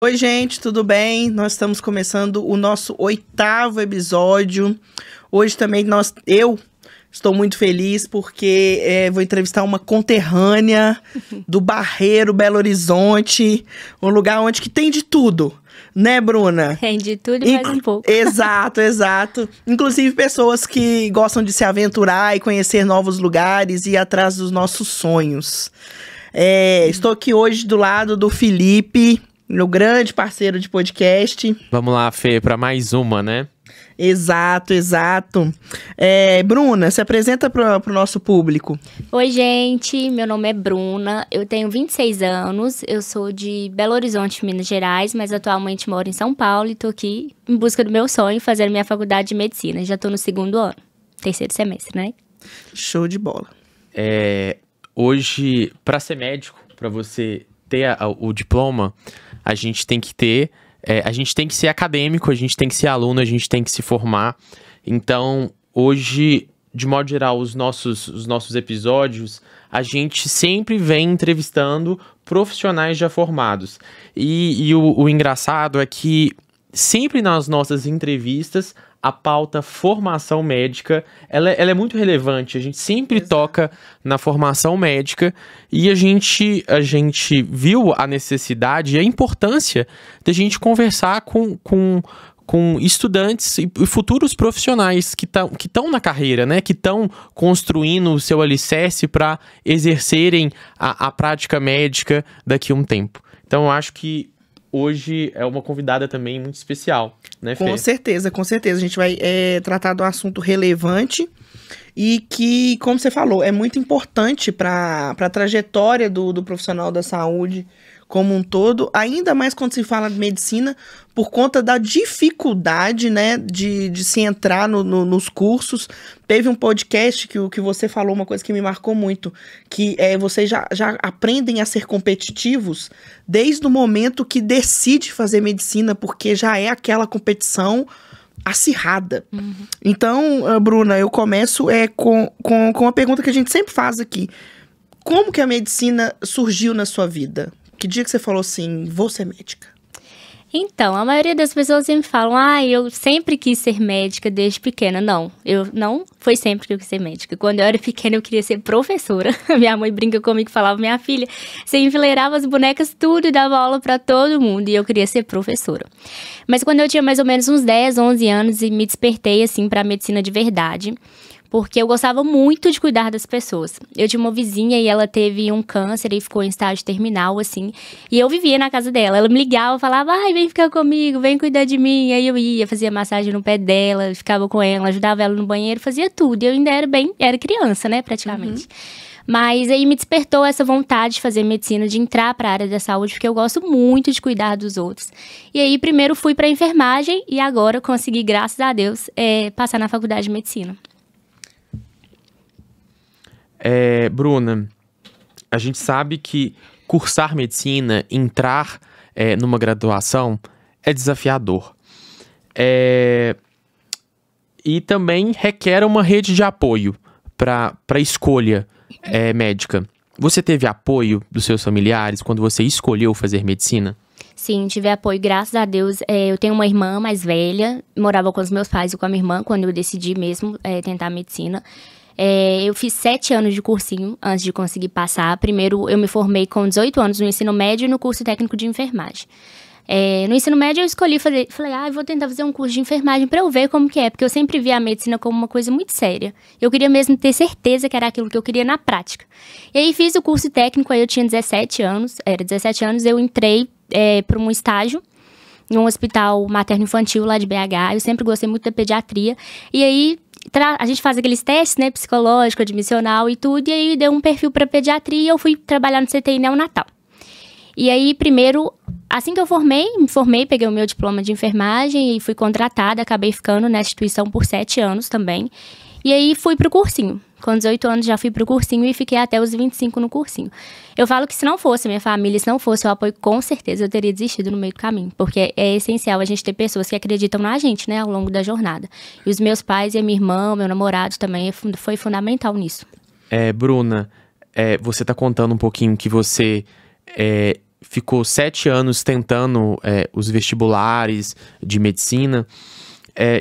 Oi, gente, tudo bem? Nós estamos começando o nosso 8º episódio. Hoje também eu estou muito feliz porque vou entrevistar uma conterrânea do Barreiro, Belo Horizonte, um lugar onde que tem de tudo, né, Bruna? Tem de tudo e mais um pouco. Exato, exato. Inclusive pessoas que gostam de se aventurar e conhecer novos lugares e ir atrás dos nossos sonhos. Estou aqui hoje do lado do Felipe, meu grande parceiro de podcast. Vamos lá, Fê, para mais uma, né? Exato, exato. Bruna, se apresenta para o nosso público. Oi, gente, meu nome é Bruna, eu tenho 26 anos, eu sou de Belo Horizonte, Minas Gerais, mas atualmente moro em São Paulo e tô aqui em busca do meu sonho, fazendo minha faculdade de medicina. Já tô no 2º ano, 3º semestre, né? Show de bola. Hoje, para ser médico, para você ter o diploma, a gente tem que ter... a gente tem que ser acadêmico, a gente tem que ser aluno, a gente tem que se formar. Então, hoje, de modo geral, os nossos episódios, a gente sempre vem entrevistando profissionais já formados. E o engraçado é que sempre nas nossas entrevistas, a pauta formação médica, ela é muito relevante. A gente sempre toca na formação médica e a gente viu a necessidade e a importância da gente conversar com estudantes e futuros profissionais que estão na carreira, né? Que estão construindo o seu alicerce para exercerem a prática médica daqui a um tempo. Então, eu acho que hoje é uma convidada também muito especial, né, Fê? Com certeza, com certeza. A gente vai tratar de um assunto relevante e que, como você falou, é muito importante para a trajetória do profissional da saúde como um todo, ainda mais quando se fala de medicina, por conta da dificuldade, né, de se entrar nos cursos. Teve um podcast que você falou uma coisa que me marcou muito, que vocês já aprendem a ser competitivos desde o momento que decide fazer medicina, porque já é aquela competição acirrada. Uhum. Então, Bruna, eu começo com uma pergunta que a gente sempre faz aqui. Como que a medicina surgiu na sua vida? Que dia que você falou assim, vou ser médica? Então, a maioria das pessoas sempre falam, eu sempre quis ser médica desde pequena. Não, eu não foi sempre que eu quis ser médica. Quando eu era pequena, eu queria ser professora. Minha mãe brinca comigo e falava, minha filha, você enfileirava as bonecas tudo e dava aula pra todo mundo. E eu queria ser professora. Mas quando eu tinha mais ou menos uns 10, 11 anos e me despertei, assim, pra medicina de verdade, porque eu gostava muito de cuidar das pessoas. Eu tinha uma vizinha e ela teve um câncer e ficou em estágio terminal, assim. E eu vivia na casa dela. Ela me ligava, falava, vem ficar comigo, vem cuidar de mim. Aí eu ia, fazia massagem no pé dela, ficava com ela, ajudava ela no banheiro, fazia tudo. E eu ainda era criança, né, praticamente. Uhum. Mas aí me despertou essa vontade de fazer medicina, de entrar para a área da saúde, porque eu gosto muito de cuidar dos outros. E aí primeiro fui para enfermagem e agora consegui, graças a Deus, passar na faculdade de medicina. Bruna, a gente sabe que cursar medicina, entrar numa graduação é desafiador. E também requer uma rede de apoio para a escolha médica. Você teve apoio dos seus familiares quando você escolheu fazer medicina? Sim, tive apoio, graças a Deus. Eu tenho uma irmã mais velha, morava com os meus pais e com a minha irmã quando eu decidi mesmo tentar medicina. Eu fiz 7 anos de cursinho antes de conseguir passar. Primeiro, eu me formei com 18 anos no ensino médio e no curso técnico de enfermagem. No ensino médio, eu escolhi falei, eu vou tentar fazer um curso de enfermagem pra eu ver como que é, porque eu sempre vi a medicina como uma coisa muito séria. Eu queria mesmo ter certeza que era aquilo que eu queria na prática. E aí, fiz o curso técnico, aí eu tinha 17 anos, eu entrei para um estágio em um hospital materno-infantil lá de BH. Eu sempre gostei muito da pediatria. E aí, a gente faz aqueles testes, né, psicológico, admissional e tudo, e aí deu um perfil para pediatria e eu fui trabalhar no CTI neonatal. E aí, primeiro, assim que eu me formei, peguei o meu diploma de enfermagem e fui contratada, acabei ficando na instituição por 7 anos também. E aí, fui pro cursinho. Com 18 anos, já fui pro cursinho e fiquei até os 25 no cursinho. Eu falo que se não fosse a minha família, se não fosse o apoio, com certeza eu teria desistido no meio do caminho. Porque é essencial a gente ter pessoas que acreditam na gente, né, ao longo da jornada. E os meus pais e a minha irmã, o meu namorado também, foi fundamental nisso. Bruna, você tá contando um pouquinho que você ficou 7 anos tentando os vestibulares de medicina.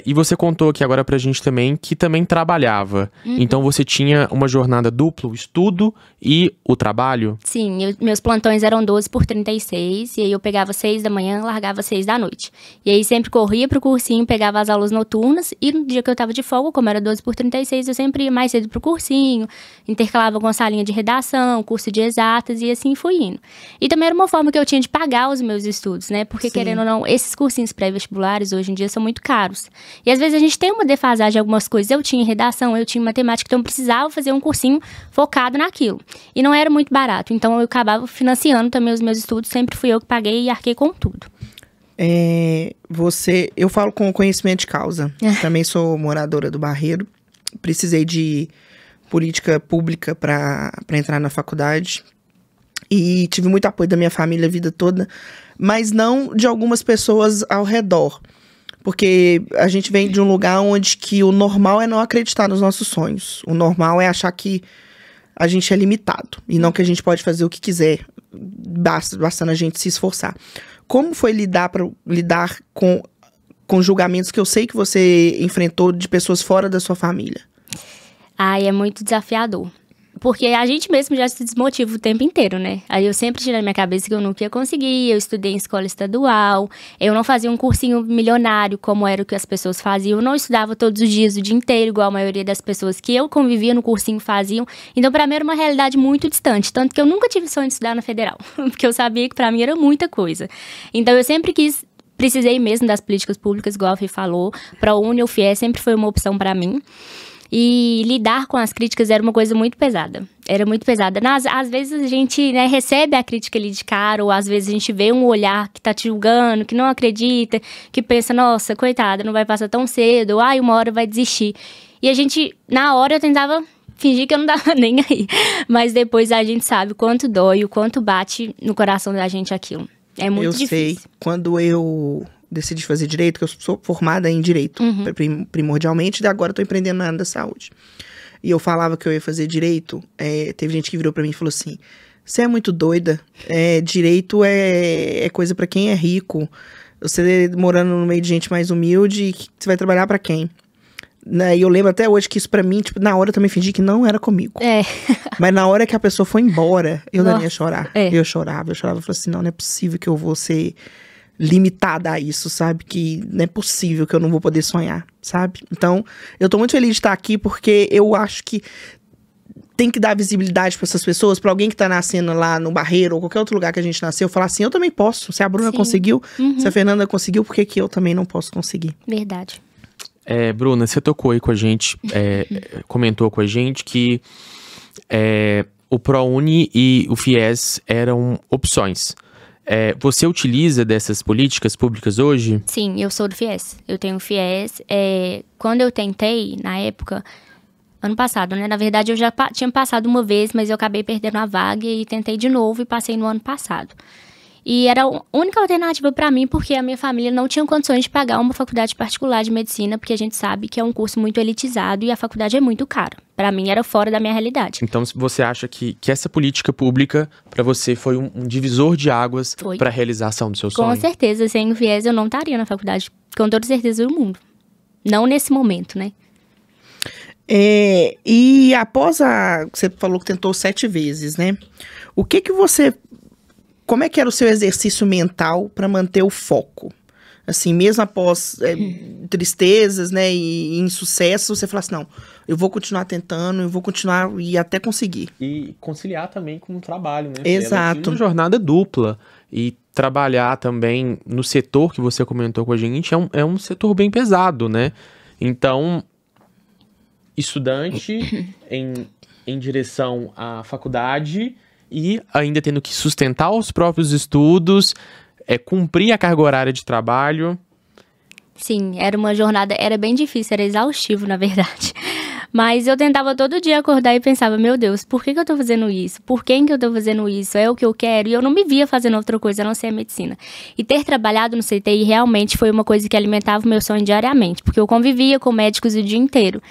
E você contou aqui agora pra gente também que também trabalhava. Então você tinha uma jornada dupla, o estudo e o trabalho? Sim, meus plantões eram 12 por 36, e aí eu pegava 6 da manhã, largava 6 da noite. E aí sempre corria pro cursinho, pegava as aulas noturnas, e no dia que eu tava de folga, como era 12 por 36, eu sempre ia mais cedo pro cursinho, intercalava com a salinha de redação, curso de exatas, e assim fui indo. E também era uma forma que eu tinha de pagar os meus estudos, né? Porque, querendo ou não, esses cursinhos pré-vestibulares hoje em dia são muito caros. E às vezes a gente tem uma defasagem em algumas coisas. Eu tinha redação, eu tinha matemática, então eu precisava fazer um cursinho focado naquilo. E não era muito barato, então eu acabava financiando também os meus estudos, sempre fui eu que paguei e arquei com tudo. Eu falo com conhecimento de causa. Também sou moradora do Barreiro. Precisei de política pública para entrar na faculdade. E tive muito apoio da minha família a vida toda, mas não de algumas pessoas ao redor. Porque a gente vem de um lugar onde que o normal é não acreditar nos nossos sonhos. O normal é achar que a gente é limitado e não que a gente pode fazer o que quiser, bastando a gente se esforçar. Como foi lidar com julgamentos que eu sei que você enfrentou de pessoas fora da sua família? É muito desafiador. Porque a gente mesmo já se desmotiva o tempo inteiro, né? Aí eu sempre tirei na minha cabeça que eu nunca ia conseguir. Eu estudei em escola estadual. Eu não fazia um cursinho milionário como era o que as pessoas faziam. Eu não estudava todos os dias, o dia inteiro, igual a maioria das pessoas que eu convivia no cursinho faziam. Então, pra mim, era uma realidade muito distante. Tanto que eu nunca tive sonho de estudar na Federal. Porque eu sabia que pra mim era muita coisa. Então, eu sempre precisei mesmo das políticas públicas, igual a Fê falou. ProUni ou FIES sempre foi uma opção pra mim. E lidar com as críticas era uma coisa muito pesada. Era muito pesada. Às vezes a gente, né, recebe a crítica ali de cara, ou às vezes a gente vê um olhar que tá te julgando, que não acredita, que pensa, nossa, coitada, não vai passar tão cedo, ou uma hora vai desistir. E a gente, na hora, eu tentava fingir que eu não dava nem aí. Mas depois a gente sabe o quanto dói, o quanto bate no coração da gente aquilo. É muito difícil. Eu sei, quando eu decidi fazer direito, que eu sou formada em direito, primordialmente, e agora estou empreendendo na área da saúde. E eu falava que eu ia fazer direito, teve gente que virou pra mim e falou assim, você é muito doida, direito é coisa pra quem é rico, você morando no meio de gente mais humilde, você vai trabalhar pra quem? E eu lembro até hoje que isso pra mim, tipo, na hora eu também fingi que não era comigo. Mas na hora que a pessoa foi embora, eu não ia chorar. Eu chorava, falei assim, não é possível que eu vou ser limitada a isso, sabe? Que não é possível que eu não vou poder sonhar, sabe? Então, eu tô muito feliz de estar aqui porque eu acho que tem que dar visibilidade para essas pessoas, para alguém que tá nascendo lá no Barreiro ou qualquer outro lugar que a gente nasceu, falar assim, eu também posso. Se a Bruna conseguiu, se a Fernanda conseguiu, por que eu também não posso conseguir? Verdade. Bruna, você tocou aí com a gente, comentou com a gente que o ProUni e o FIES eram opções. Você utiliza dessas políticas públicas hoje? Sim, eu sou do FIES. Eu tenho FIES. Quando eu tentei, na época, ano passado, né? Na verdade, eu já tinha passado uma vez, mas eu acabei perdendo a vaga e tentei de novo e passei no ano passado. E era a única alternativa para mim, porque a minha família não tinha condições de pagar uma faculdade particular de medicina, porque a gente sabe que é um curso muito elitizado e a faculdade é muito cara. Para mim, era fora da minha realidade. Então, você acha que essa política pública, para você, foi um divisor de águas para a realização do seu sonho? Com certeza. Sem o FIES, eu não estaria na faculdade, com toda certeza do mundo. Não nesse momento, né? E após você falou que tentou 7 vezes, né? O que você... Como é que era o seu exercício mental para manter o foco? Assim, mesmo após tristezas, né, e insucesso, você fala assim, não, eu vou continuar tentando, eu vou continuar e até conseguir. E conciliar também com o trabalho, né? Exato. Uma jornada dupla. E trabalhar também no setor que você comentou com a gente é um setor bem pesado, né? Então, estudante em direção à faculdade e ainda tendo que sustentar os próprios estudos, cumprir a carga horária de trabalho. Sim, era uma jornada, era bem difícil, era exaustivo, na verdade. Mas eu tentava todo dia acordar e pensava, meu Deus, por que eu tô fazendo isso? Por quem que eu tô fazendo isso? É o que eu quero? E eu não me via fazendo outra coisa a não ser a medicina. E ter trabalhado no CTI realmente foi uma coisa que alimentava o meu sonho diariamente, porque eu convivia com médicos o dia inteiro.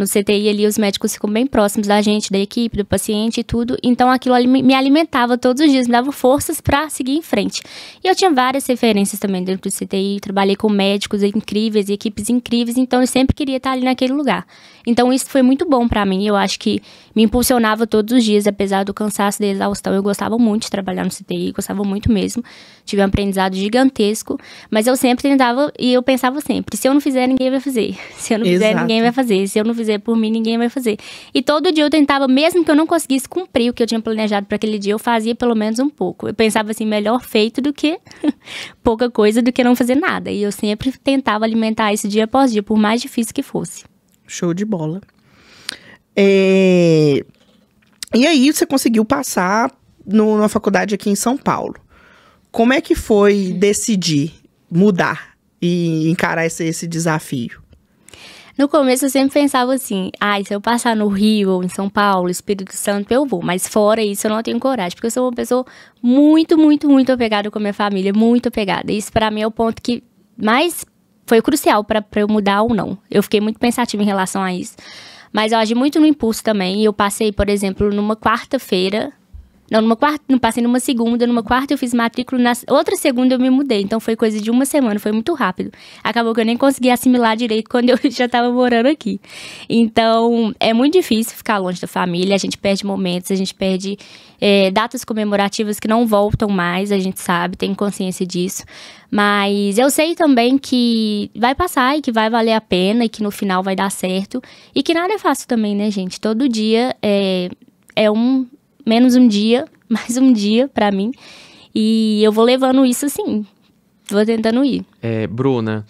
No CTI ali, os médicos ficam bem próximos da gente, da equipe, do paciente e tudo. Então, aquilo ali me alimentava todos os dias, me dava forças pra seguir em frente. E eu tinha várias referências também dentro do CTI, trabalhei com médicos incríveis, equipes incríveis, então eu sempre queria estar ali naquele lugar. Então, isso foi muito bom pra mim, eu acho que me impulsionava todos os dias, apesar do cansaço, da exaustão. Eu gostava muito de trabalhar no CTI, gostava muito mesmo. Tive um aprendizado gigantesco, mas eu sempre tentava, e eu pensava sempre, se eu não fizer, ninguém vai fazer. Se eu não fizer, ninguém vai fazer. Se eu não fizer por mim, ninguém vai fazer. E todo dia eu tentava, mesmo que eu não conseguisse cumprir o que eu tinha planejado para aquele dia, eu fazia pelo menos um pouco. Eu pensava assim, melhor feito do que pouca coisa, do que não fazer nada. E eu sempre tentava alimentar isso dia após dia, por mais difícil que fosse. Show de bola. E aí, você conseguiu passar na faculdade aqui em São Paulo. Como é que foi decidir mudar e encarar esse desafio? No começo eu sempre pensava assim, se eu passar no Rio ou em São Paulo, Espírito Santo, eu vou. Mas fora isso, eu não tenho coragem, porque eu sou uma pessoa muito, muito, muito apegada com a minha família, muito apegada. Isso pra mim é o ponto que mais foi crucial pra eu mudar ou não. Eu fiquei muito pensativa em relação a isso. Mas eu agi muito no impulso também. Eu passei, por exemplo, numa quarta-feira. Não passei numa segunda, numa quarta eu fiz matrícula, na outra segunda eu me mudei. Então foi coisa de uma semana, foi muito rápido. Acabou que eu nem consegui assimilar direito quando eu já estava morando aqui. Então é muito difícil ficar longe da família, a gente perde momentos, a gente perde datas comemorativas que não voltam mais, a gente sabe, tem consciência disso. Mas eu sei também que vai passar e que vai valer a pena e que no final vai dar certo. E que nada é fácil também, né, gente? Todo dia menos um dia, mais um dia pra mim. E eu vou levando isso assim, vou tentando ir. Bruna,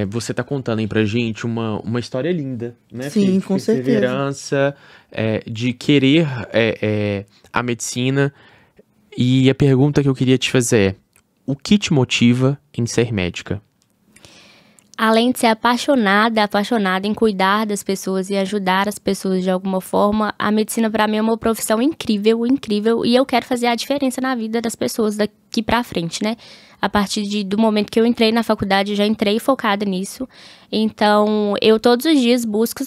você tá contando aí pra gente uma história linda, né? Sim, de com certeza. perseverança, de querer a medicina. E a pergunta que eu queria te fazer é, o que te motiva em ser médica? Além de ser apaixonada em cuidar das pessoas e ajudar as pessoas de alguma forma, a medicina pra mim é uma profissão incrível, incrível, e eu quero fazer a diferença na vida das pessoas daqui pra frente, né? A partir do momento que eu entrei na faculdade, eu já entrei focada nisso. Então, eu todos os dias busco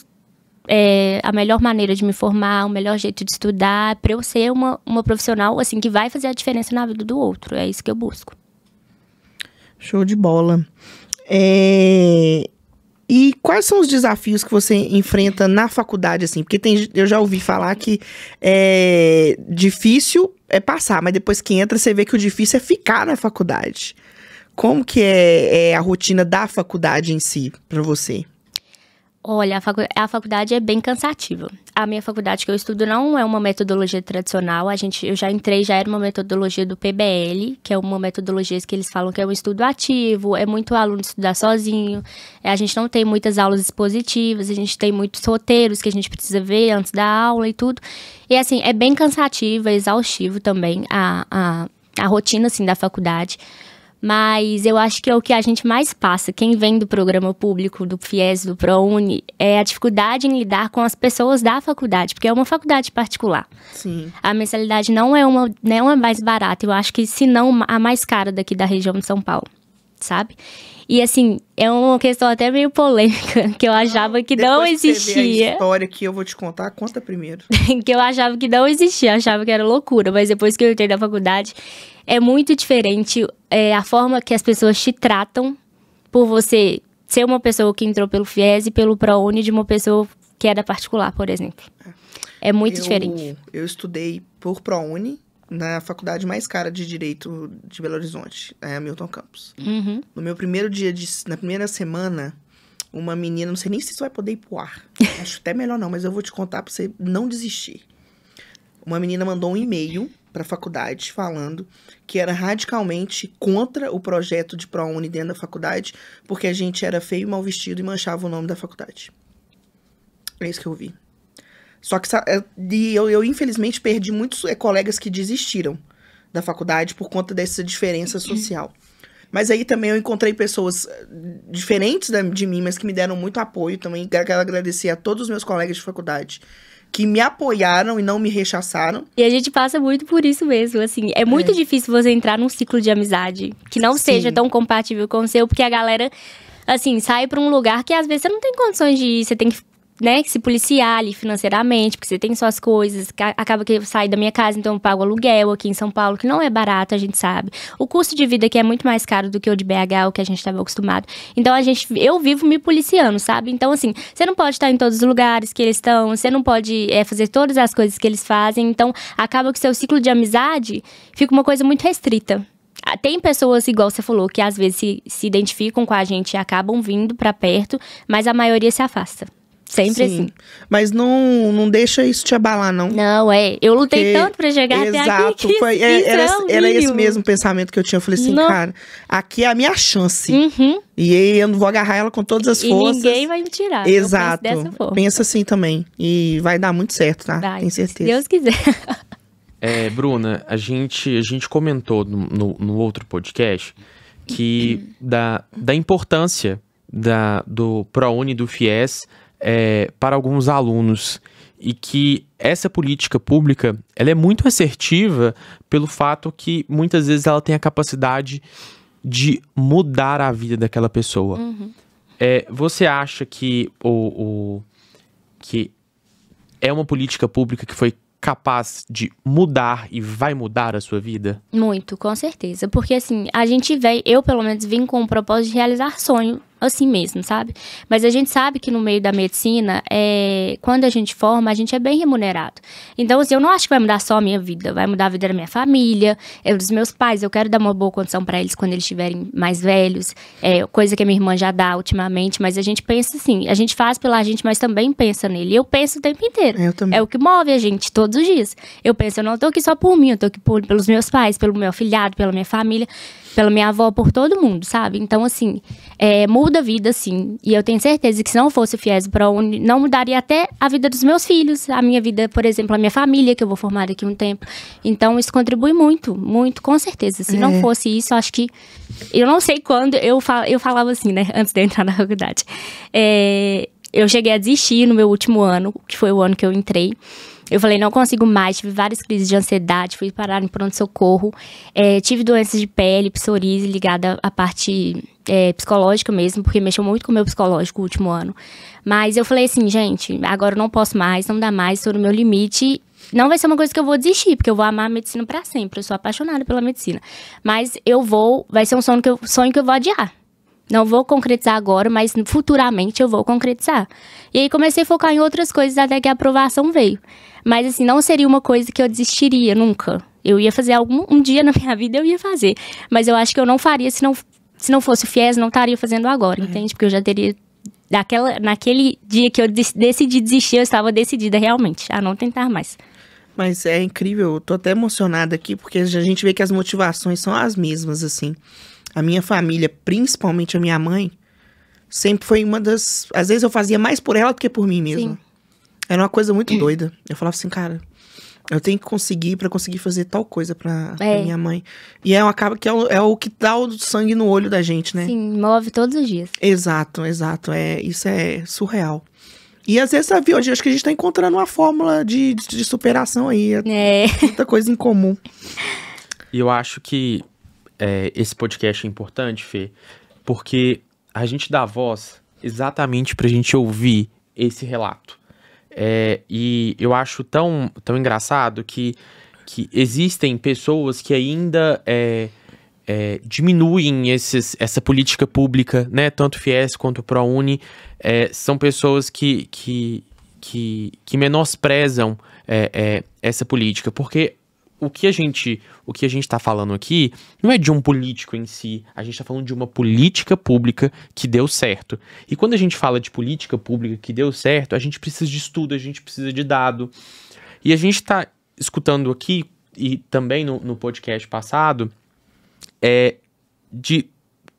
a melhor maneira de me formar, o melhor jeito de estudar, pra eu ser uma profissional, assim, que vai fazer a diferença na vida do outro. É isso que eu busco. Show de bola. E quais são os desafios que você enfrenta na faculdade, assim? Porque eu já ouvi falar que difícil é passar, mas depois que entra, você vê que o difícil é ficar na faculdade. Como que é a rotina da faculdade em si, pra você? Olha, a faculdade é bem cansativa. A minha faculdade que eu estudo não é uma metodologia tradicional. Eu já entrei, já era uma metodologia do PBL, que é uma metodologia que eles falam que é um estudo ativo, é muito aluno estudar sozinho. A gente não tem muitas aulas expositivas, a gente tem muitos roteiros que a gente precisa ver antes da aula e tudo. E assim, é bem cansativo, é exaustivo também a rotina assim, da faculdade. Mas eu acho que é o que a gente mais passa, quem vem do programa público, do FIES, do ProUni, é a dificuldade em lidar com as pessoas da faculdade, porque é uma faculdade particular. Sim. A mensalidade não é uma mais barata, eu acho que se não a mais cara daqui da região de São Paulo, sabe? E assim, é uma questão até meio polêmica, que eu achava que não existia. Depois que você ver a história que eu vou te contar, conta primeiro. Que eu achava que não existia, eu achava que era loucura, mas depois que eu entrei na faculdade, é muito diferente a forma que as pessoas te tratam por você ser uma pessoa que entrou pelo FIES e pelo ProUni de uma pessoa que é da particular, por exemplo. É muito diferente. Eu estudei por ProUni na faculdade mais cara de Direito de Belo Horizonte, a Milton Campos. Uhum. No meu primeiro dia, na primeira semana, uma menina, não sei nem se isso vai poder ir pro ar. Acho até melhor não, mas eu vou te contar pra você não desistir. Uma menina mandou um e-mail pra faculdade falando que era radicalmente contra o projeto de ProUni dentro da faculdade, porque a gente era feio, mal vestido e manchava o nome da faculdade. É isso que eu vi. Só que eu infelizmente, perdi muitos colegas que desistiram da faculdade por conta dessa diferença social. Mas aí também eu encontrei pessoas diferentes de mim, mas que me deram muito apoio também. Quero agradecer a todos os meus colegas de faculdade que me apoiaram e não me rechaçaram. E a gente passa muito por isso mesmo, assim. É muito difícil você entrar num ciclo de amizade que não seja tão compatível com o seu, porque a galera, assim, sai pra um lugar que às vezes você não tem condições de ir, você tem que né, se policiar ali financeiramente, porque você tem suas coisas, acaba que eu saio da minha casa, então eu pago aluguel aqui em São Paulo, que não é barato, a gente sabe. O custo de vida aqui é muito mais caro do que o de BH, o que a gente estava acostumado. Então eu vivo me policiando, sabe? Então assim, você não pode estar em todos os lugares que eles estão, você não pode fazer todas as coisas que eles fazem, então acaba que seu ciclo de amizade fica uma coisa muito restrita. Tem pessoas, igual você falou, que às vezes se identificam com a gente e acabam vindo pra perto, mas a maioria se afasta. Sempre Sim, assim. Mas não deixa isso te abalar, não. Não, eu lutei tanto pra chegar até aqui. Exato, era esse mesmo pensamento que eu tinha. Eu falei assim, cara, aqui é a minha chance. E eu não vou agarrar ela com todas as forças. E ninguém vai me tirar. Exato. Eu penso dessa forma. Pensa assim também. E vai dar muito certo, tá? Vai, Tenho certeza. se Deus quiser. Bruna, a gente comentou no outro podcast que da importância do ProUni e do FIES para alguns alunos e que essa política pública ela é muito assertiva pelo fato que muitas vezes ela tem a capacidade de mudar a vida daquela pessoa. Você acha que que é uma política pública que foi capaz de mudar e vai mudar a sua vida? Muito, com certeza. Porque assim, eu pelo menos vim com o propósito de realizar sonho, assim mesmo, sabe? Mas a gente sabe que no meio da medicina, quando a gente forma, a gente é bem remunerado. Então, assim, eu não acho que vai mudar só a minha vida, vai mudar a vida da minha família, dos meus pais. Eu quero dar uma boa condição pra eles quando eles estiverem mais velhos, coisa que a minha irmã já dá ultimamente, mas a gente pensa assim, a gente faz pela gente, mas também pensa nele. E eu penso o tempo inteiro. Eu também. É o que move a gente todos os dias. Eu penso, eu não tô aqui só por mim, eu tô aqui pelos meus pais, pelo meu afilhado, pela minha família, pela minha avó, por todo mundo, sabe? Então, assim, muda a vida, sim. E eu tenho certeza que se não fosse o FIES ProUni, não mudaria até a vida dos meus filhos, a minha vida, por exemplo, a minha família, que eu vou formar daqui a um tempo. Então, isso contribui muito, muito, com certeza. Se não fosse isso, acho que... Eu não sei quando, eu falava assim, né, antes de entrar na faculdade. Eu cheguei a desistir no meu último ano, que foi o ano que eu entrei. Eu falei, não consigo mais, tive várias crises de ansiedade, fui parar em pronto-socorro, tive doenças de pele, psoríase, ligada à parte psicológica mesmo, porque mexeu muito com o meu psicológico o último ano. Mas eu falei assim, gente, agora eu não posso mais, não dá mais, estou no meu limite. Não vai ser uma coisa que eu vou desistir, porque eu vou amar a medicina pra sempre, eu sou apaixonada pela medicina. Mas vai ser um sonho que eu vou adiar. Não vou concretizar agora, mas futuramente eu vou concretizar. E aí comecei a focar em outras coisas até que a aprovação veio. Mas assim, não seria uma coisa que eu desistiria nunca. Eu ia fazer um dia na minha vida, eu ia fazer. Mas eu acho que eu não faria se não fosse o FIES, não estaria fazendo agora, entende? Porque eu já teria... Naquele dia que eu decidi desistir, eu estava decidida realmente a não tentar mais. Mas é incrível, eu tô até emocionada aqui, porque a gente vê que as motivações são as mesmas, assim. A minha família, principalmente a minha mãe, sempre foi uma das... Às vezes eu fazia mais por ela do que por mim mesma. Sim. Era uma coisa muito doida. Eu falava assim, cara, eu tenho que conseguir pra conseguir fazer tal coisa pra minha mãe. E acaba que é o que dá o sangue no olho da gente, né? Sim, move todos os dias. Exato. Isso é surreal. E às vezes, sabe, hoje acho que a gente tá encontrando uma fórmula de superação aí. Muita coisa em comum. E eu acho que esse podcast é importante, Fê, porque a gente dá voz exatamente pra gente ouvir esse relato. E eu acho tão engraçado que existem pessoas que ainda diminuem essa política pública, né? Tanto o FIES quanto o ProUni. São pessoas que menosprezam essa política, porque o que a gente está falando aqui não é de um político em si, a gente está falando de uma política pública que deu certo. E quando a gente fala de política pública que deu certo, a gente precisa de estudo, a gente precisa de dado. E a gente está escutando aqui, e também no podcast passado, de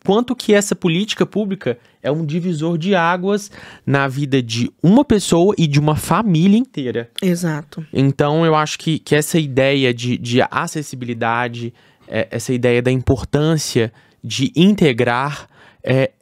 quanto que essa política pública é um divisor de águas na vida de uma pessoa e de uma família inteira. Exato. Então, eu acho que essa ideia de acessibilidade, essa ideia da importância de integrar,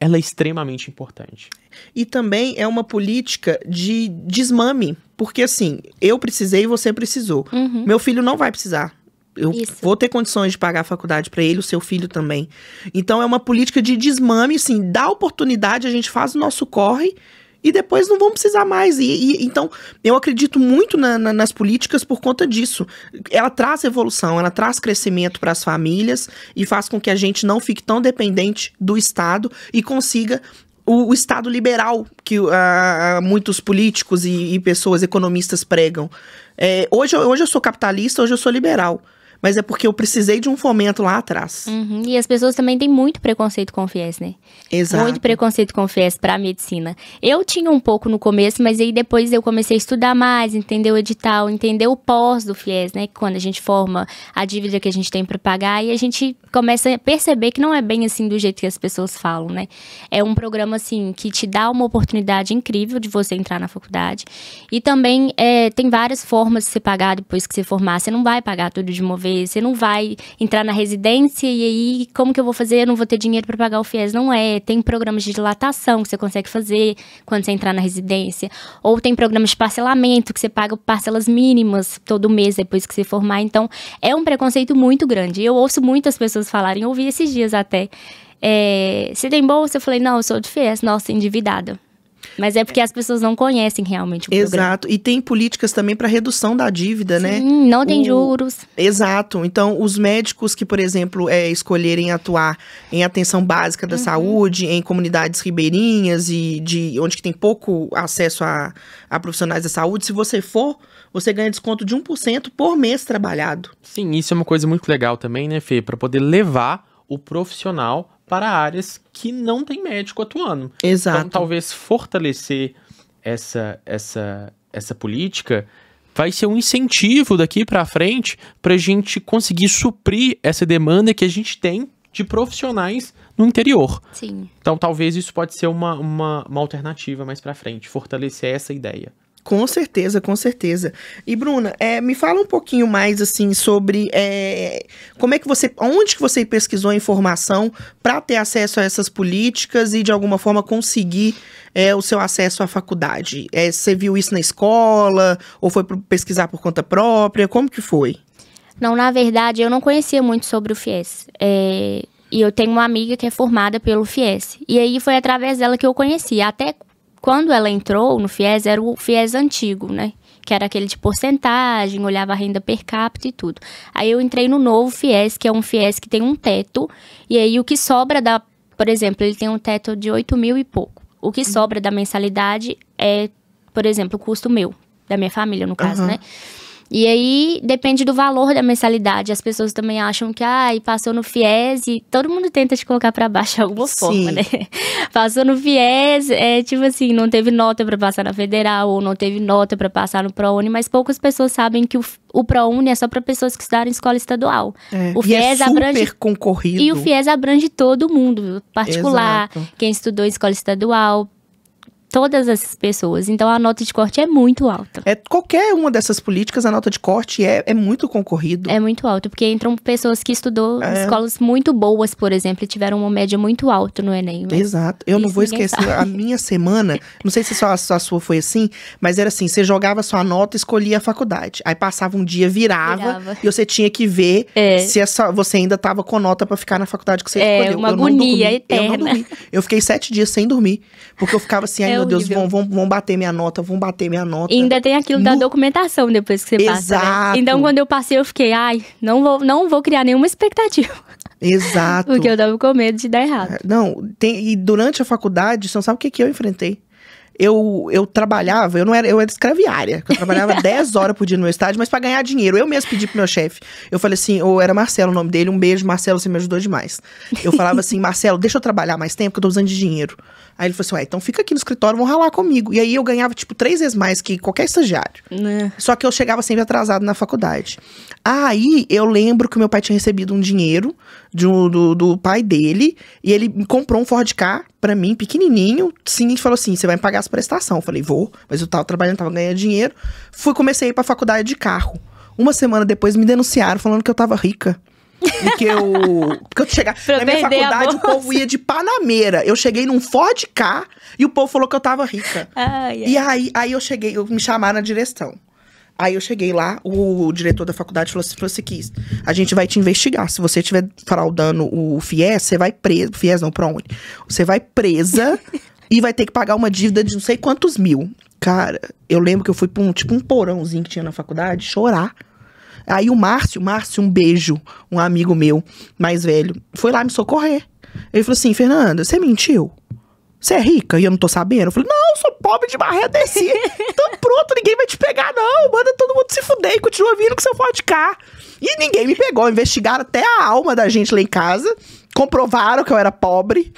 ela é extremamente importante. E também é uma política de desmame, porque assim, eu precisei e você precisou. Meu filho não vai precisar. Eu vou ter condições de pagar a faculdade para ele, o seu filho também. Então, é uma política de desmame, assim, dá oportunidade, a gente faz o nosso corre e depois não vão precisar mais. Então, eu acredito muito nas políticas por conta disso. Ela traz evolução, ela traz crescimento para as famílias e faz com que a gente não fique tão dependente do Estado e consiga o Estado liberal que muitos políticos e pessoas economistas pregam. Hoje eu sou capitalista, hoje eu sou liberal. Mas é porque eu precisei de um fomento lá atrás. Uhum. E as pessoas também têm muito preconceito com o FIES, né? Exato. Muito preconceito com o FIES pra medicina. Eu tinha um pouco no começo, mas aí depois eu comecei a estudar mais, entender o edital, entender o pós do FIES, né? Quando a gente forma a dívida que a gente tem pra pagar, e a gente começa a perceber que não é bem assim do jeito que as pessoas falam, né? É um programa, assim, que te dá uma oportunidade incrível de você entrar na faculdade. E também tem várias formas de você pagar depois que você formar. Você não vai pagar tudo de uma vez. Você não vai entrar na residência e aí, como que eu vou fazer? Eu não vou ter dinheiro para pagar o FIES. Não é. Tem programas de dilatação que você consegue fazer quando você entrar na residência. Ou tem programas de parcelamento que você paga parcelas mínimas todo mês depois que você formar. Então, é um preconceito muito grande. Eu ouço muitas pessoas falarem, eu ouvi esses dias até. Você tem bolsa? Eu falei, não, eu sou de FIES. Nossa, endividada. Mas é porque as pessoas não conhecem realmente o programa. Exato. E tem políticas também para redução da dívida, Sim, né? Não tem juros. Exato. Então, os médicos que, por exemplo, escolherem atuar em atenção básica da saúde, em comunidades ribeirinhas e onde que tem pouco acesso a profissionais da saúde, se você for, você ganha desconto de 1% por mês trabalhado. Sim, isso é uma coisa muito legal também, né, Fê? Para poder levar o profissional para áreas que não tem médico atuando. Exato. Então, talvez fortalecer essa política vai ser um incentivo daqui para frente para a gente conseguir suprir essa demanda que a gente tem de profissionais no interior. Sim. Então, talvez isso pode ser uma alternativa mais para frente, fortalecer essa ideia. Com certeza, com certeza. E, Bruna, me fala um pouquinho mais, assim, sobre como é que onde que você pesquisou a informação para ter acesso a essas políticas e, de alguma forma, conseguir o seu acesso à faculdade? Você viu isso na escola ou foi pesquisar por conta própria? Como que foi? Não, na verdade, eu não conhecia muito sobre o FIES. E eu tenho uma amiga que é formada pelo FIES. E aí foi através dela que eu conheci. Até quando ela entrou no FIES, era o FIES antigo, né? Que era aquele de porcentagem, olhava a renda per capita e tudo. Aí eu entrei no novo FIES, que é um FIES que tem um teto. E aí o que sobra por exemplo, ele tem um teto de 8 mil e pouco. O que sobra da mensalidade é, por exemplo, o custo meu, da minha família, no caso, né? E aí, depende do valor da mensalidade. As pessoas também acham que, passou no FIES e todo mundo tenta te colocar pra baixo de alguma forma, né? Passou no FIES, tipo assim, não teve nota pra passar na federal ou não teve nota pra passar no ProUni, mas poucas pessoas sabem que o ProUni é só pra pessoas que estudaram em escola estadual. O FIES super concorrido. E o FIES abrange todo mundo, particular, Exato. Quem estudou em escola estadual, todas essas pessoas. Então, a nota de corte é muito alta. Qualquer uma dessas políticas, a nota de corte é muito concorrido. É muito alta, porque entram pessoas que estudou em escolas muito boas, por exemplo, e tiveram uma média muito alta no Enem. Exato. Eu não vou esquecer a minha semana, não sei se só a sua foi assim, mas era assim, você jogava sua nota e escolhia a faculdade. Aí passava um dia, virava. E você tinha que ver se você ainda tava com nota pra ficar na faculdade que você escolheu. Uma agonia eterna. Eu não dormi. Eu fiquei 7 dias sem dormir, porque eu ficava assim, meu Deus, vão bater minha nota, vão bater minha nota. E ainda tem aquilo da documentação depois que você passa, Exato. né? Então, quando eu passei, eu fiquei, não vou criar nenhuma expectativa. Exato. Porque eu tava com medo de dar errado. E durante a faculdade, você não sabe o que eu enfrentei. Eu trabalhava, eu era escraviária. Eu trabalhava 10 horas por dia no meu estágio, mas pra ganhar dinheiro. Eu mesmo pedi pro meu chefe. Eu falei assim, era Marcelo o nome dele. Um beijo, Marcelo, você me ajudou demais. Eu falava assim, Marcelo, deixa eu trabalhar mais tempo, que eu tô precisando de dinheiro. Aí ele falou assim, então fica aqui no escritório, vão ralar comigo. E aí eu ganhava, 3 vezes mais que qualquer estagiário. Só que eu chegava sempre atrasado na faculdade. Aí eu lembro que o meu pai tinha recebido um dinheiro do pai dele, e ele me comprou um Ford Ka pra mim, pequenininho, sim, e falou assim, você vai me pagar essa prestação. Eu falei, vou, mas eu tava trabalhando, tava ganhando dinheiro. Comecei a ir pra faculdade de carro. Uma semana depois me denunciaram, falando que eu tava rica. Porque eu chegava na minha faculdade, o povo ia de Panameira. Eu cheguei num Ford Ka e o povo falou que eu tava rica. E aí eu cheguei, me chamaram na direção. Aí eu cheguei lá, o diretor da faculdade falou assim, a gente vai te investigar. Se você estiver fraudando o FIES, você vai preso. FIES não, ProUni. Você vai presa e vai ter que pagar uma dívida de não sei quantos mil. Cara, eu lembro que eu fui pra um porãozinho que tinha na faculdade, chorar. Aí o Márcio, um beijo, um amigo meu, mais velho, foi lá me socorrer. Ele falou assim, Fernanda, você mentiu? Você é rica e eu não tô sabendo? Eu falei, não, eu sou pobre de maré, desci. Então pronto, ninguém vai te pegar não, manda todo mundo se fuder e continua vindo com seu Ford Ka. E ninguém me pegou, investigaram até a alma da gente lá em casa, comprovaram que eu era pobre.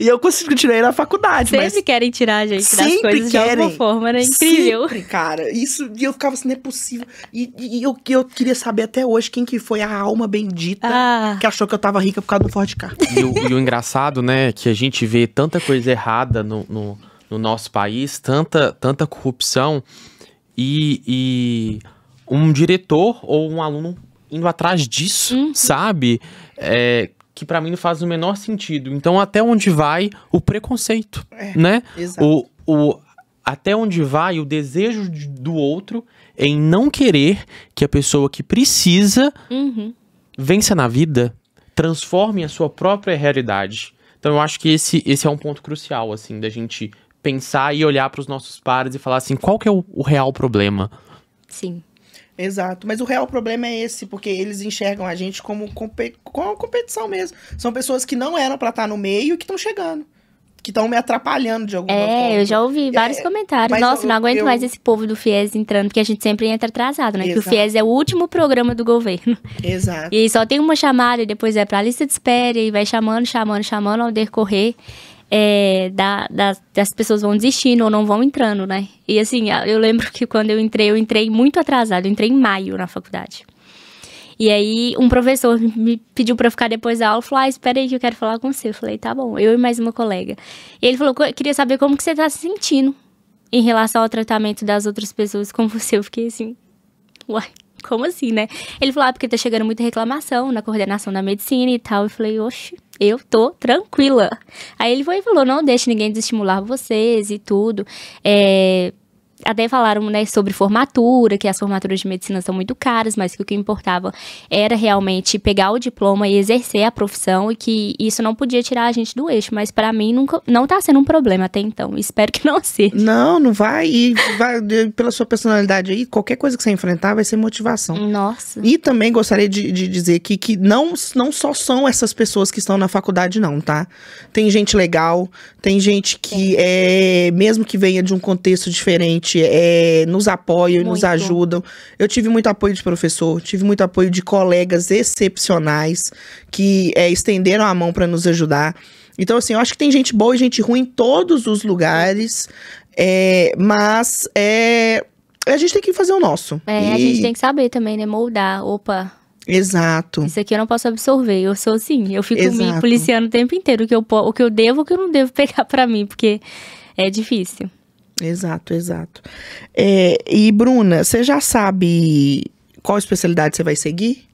E eu continuei na faculdade. Sempre querem tirar a gente das coisas de alguma forma, né? Incrível. Sempre, cara. Isso, e eu ficava assim, não é possível. E eu queria saber até hoje quem que foi a alma bendita que achou que eu tava rica por causa do Ford Ka. E o engraçado, né, que a gente vê tanta coisa errada no nosso país, tanta corrupção, e um diretor ou um aluno indo atrás disso, sabe? Que pra mim não faz o menor sentido. Então, até onde vai o preconceito, né? Exato. Até onde vai o desejo do outro em não querer que a pessoa que precisa vença na vida, transforme a sua própria realidade. Então, eu acho que esse é um ponto crucial, assim, da gente pensar e olhar pros nossos pares e falar assim, qual que é o real problema? Sim. Exato, mas o real problema é esse, porque eles enxergam a gente como uma competição mesmo. São pessoas que não eram pra estar no meio e que estão chegando, que estão me atrapalhando de alguma forma. Eu já ouvi vários comentários. Nossa, não aguento mais esse povo do FIES entrando, porque a gente sempre entra atrasado, né? Exato. Que o FIES é o último programa do governo. Exato. E aí só tem uma chamada e depois é pra lista de espera e vai chamando ao decorrer. Das pessoas vão desistindo ou não vão entrando, né? E assim, eu lembro que quando eu entrei muito atrasado, eu entrei em maio na faculdade. E aí, um professor me pediu pra eu ficar depois da aula, falou, espera aí que eu quero falar com você. Eu falei, tá bom, eu e mais uma colega. E ele falou, queria saber como que você tá se sentindo em relação ao tratamento das outras pessoas com você. Eu fiquei assim, uai, como assim, né? Ele falou, porque tá chegando muita reclamação na coordenação da medicina e tal. Eu falei, oxe, eu tô tranquila. Aí ele foi e falou, não deixe ninguém desestimular vocês e tudo. Até falaram, né, sobre formatura, que as formaturas de medicina são muito caras, mas que o que importava era realmente pegar o diploma e exercer a profissão, e que isso não podia tirar a gente do eixo, mas pra mim não tá sendo um problema até então, espero que não seja. Não vai, e pela sua personalidade aí, qualquer coisa que você enfrentar vai ser motivação. Nossa. E também gostaria de dizer que não só são essas pessoas que estão na faculdade não, tá? Tem gente legal, tem gente que, mesmo que venha de um contexto diferente, nos apoiam e nos ajudam. Eu tive muito apoio de professor, tive muito apoio de colegas excepcionais que estenderam a mão para nos ajudar. Então, assim, eu acho que tem gente boa e gente ruim em todos os lugares, mas a gente tem que fazer o nosso. A gente tem que saber também, né? Moldar. Opa. Exato. Isso aqui eu não posso absorver. Eu sou assim. Eu fico me policiando o tempo inteiro. O que eu devo, o que eu não devo pegar pra mim. Porque é difícil. Exato. E, Bruna, você já sabe qual especialidade você vai seguir?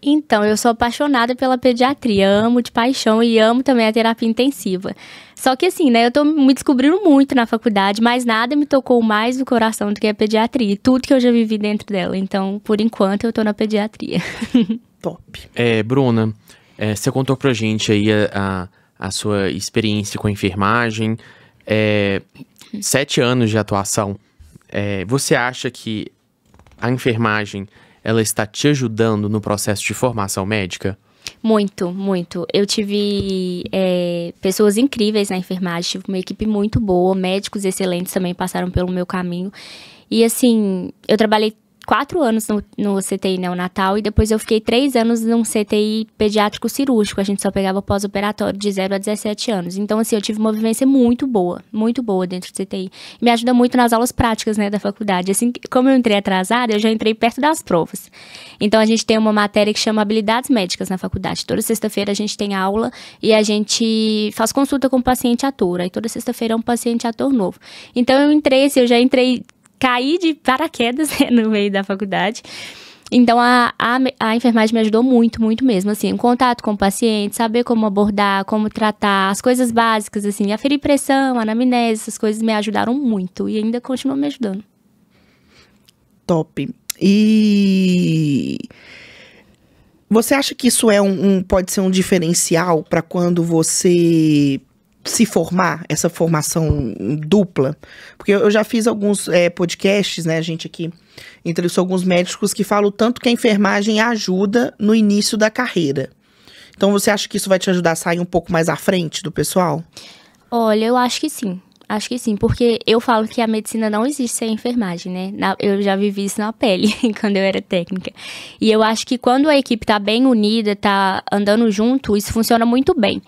Então, eu sou apaixonada pela pediatria, amo de paixão e amo também a terapia intensiva. Só que assim, né, eu tô me descobrindo muito na faculdade, mas nada me tocou mais no coração do que a pediatria, e tudo que eu já vivi dentro dela. Então, por enquanto, eu tô na pediatria. Top. Bruna, você contou pra gente aí a sua experiência com a enfermagem, 7 anos de atuação. Você acha que a enfermagem ela está te ajudando no processo de formação médica? Muito, muito. Eu tive pessoas incríveis na enfermagem, tive uma equipe muito boa, médicos excelentes também passaram pelo meu caminho. E assim, eu trabalhei 4 anos no CTI neonatal e depois eu fiquei 3 anos num CTI pediátrico cirúrgico. A gente só pegava pós-operatório de 0 a 17 anos. Então, assim, eu tive uma vivência muito boa dentro do CTI. Me ajuda muito nas aulas práticas, né, da faculdade. Assim, como eu entrei atrasada, eu já entrei perto das provas. Então, a gente tem uma matéria que chama habilidades médicas na faculdade. Toda sexta-feira a gente tem aula e a gente faz consulta com o paciente ator. Aí, toda sexta-feira é um paciente ator novo. Então, eu já entrei... Caí de paraquedas no meio da faculdade. Então, a enfermagem me ajudou muito, muito mesmo. Assim, em contato com o paciente, saber como abordar, como tratar, as coisas básicas, assim, aferir pressão, anamnese, essas coisas me ajudaram muito e ainda continuam me ajudando. Top. E você acha que isso pode ser um diferencial para quando você se formar, essa formação dupla? Porque eu já fiz alguns podcasts, né? A gente aqui entrevistou alguns médicos que falam tanto que a enfermagem ajuda no início da carreira. Então, você acha que isso vai te ajudar a sair um pouco mais à frente do pessoal? Olha, eu acho que sim. Acho que sim, porque eu falo que a medicina não existe sem a enfermagem, né? Eu já vivi isso na pele, quando eu era técnica. E eu acho que quando a equipe tá bem unida, tá andando junto, isso funciona muito bem.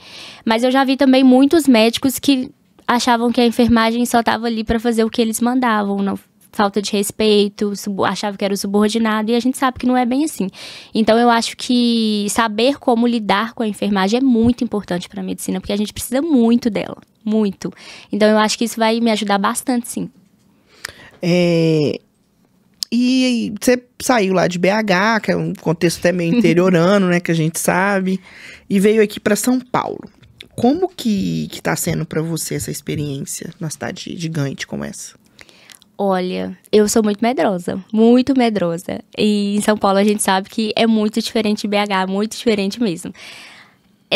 Mas eu já vi também muitos médicos que achavam que a enfermagem só tava ali para fazer o que eles mandavam, não, falta de respeito, achava que era o subordinado, e a gente sabe que não é bem assim. Então, eu acho que saber como lidar com a enfermagem é muito importante para a medicina, porque a gente precisa muito dela, muito. Então, eu acho que isso vai me ajudar bastante, sim. E você saiu lá de BH, que é um contexto até meio interiorano, né, que a gente sabe, e veio aqui para São Paulo. Como que tá sendo para você essa experiência na cidade gigante como essa? Olha, eu sou muito medrosa. E em São Paulo a gente sabe que é muito diferente de BH, muito diferente mesmo.